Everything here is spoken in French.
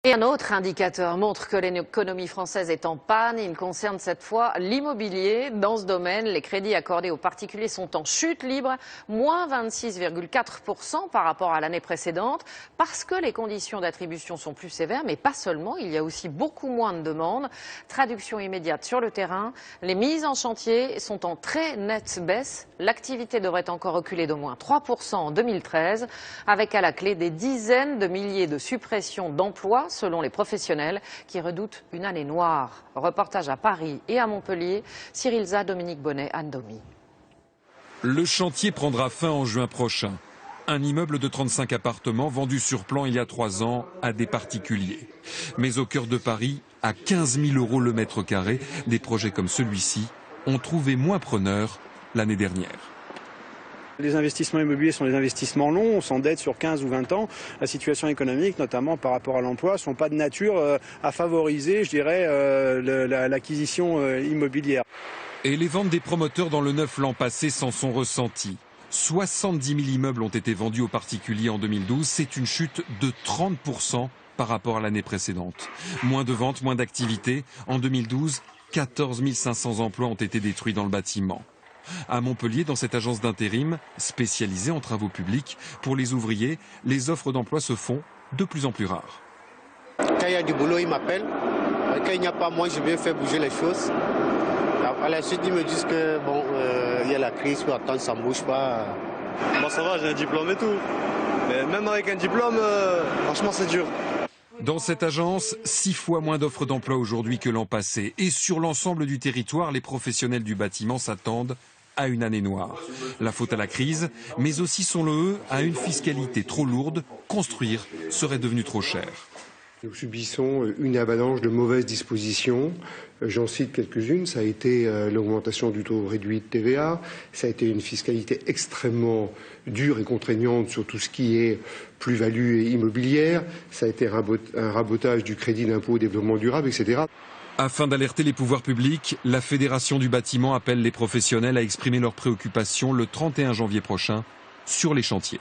Et un autre indicateur montre que l'économie française est en panne. Il concerne cette fois l'immobilier. Dans ce domaine, les crédits accordés aux particuliers sont en chute libre, moins 26,4% par rapport à l'année précédente, parce que les conditions d'attribution sont plus sévères, mais pas seulement. Il y a aussi beaucoup moins de demandes. Traduction immédiate sur le terrain. Les mises en chantier sont en très nette baisse. L'activité devrait encore reculer d'au moins 3% en 2013, avec à la clé des dizaines de milliers de suppressions d'emplois, selon les professionnels qui redoutent une année noire. Reportage à Paris et à Montpellier, Cyril Za, Dominique Bonnet, Anne Domi. Le chantier prendra fin en juin prochain. Un immeuble de 35 appartements vendu sur plan il y a 3 ans à des particuliers. Mais au cœur de Paris, à 15 000 € le mètre carré, des projets comme celui-ci ont trouvé moins preneurs l'année dernière. Les investissements immobiliers sont des investissements longs, on s'endette sur 15 ou 20 ans. La situation économique, notamment par rapport à l'emploi, ne sont pas de nature à favoriser, je dirais, l'acquisition immobilière. Et les ventes des promoteurs dans le neuf l'an passé s'en sont ressenties. 70 000 immeubles ont été vendus aux particuliers en 2012, c'est une chute de 30% par rapport à l'année précédente. Moins de ventes, moins d'activité. En 2012, 14 500 emplois ont été détruits dans le bâtiment. À Montpellier, dans cette agence d'intérim spécialisée en travaux publics, pour les ouvriers, les offres d'emploi se font de plus en plus rares. Quand il y a du boulot, ils m'appellent. Quand il n'y a pas, moi, je viens faire bouger les choses. À la suite, ils me disent que bon, il y a la crise, faut attendre, ça ne bouge pas. Bon, ça va, j'ai un diplôme et tout. Mais même avec un diplôme, franchement, c'est dur. Dans cette agence, 6 fois moins d'offres d'emploi aujourd'hui que l'an passé. Et sur l'ensemble du territoire, les professionnels du bâtiment s'attendent à une année noire. La faute à la crise, mais aussi, selon eux, à une fiscalité trop lourde. Construire serait devenu trop cher. Nous subissons une avalanche de mauvaises dispositions. J'en cite quelques-unes. Ça a été l'augmentation du taux réduit de TVA. Ça a été une fiscalité extrêmement dure et contraignante sur tout ce qui est plus-value immobilière. Ça a été un rabotage du crédit d'impôt au développement durable, etc. Afin d'alerter les pouvoirs publics, la Fédération du bâtiment appelle les professionnels à exprimer leurs préoccupations le 31 janvier prochain sur les chantiers.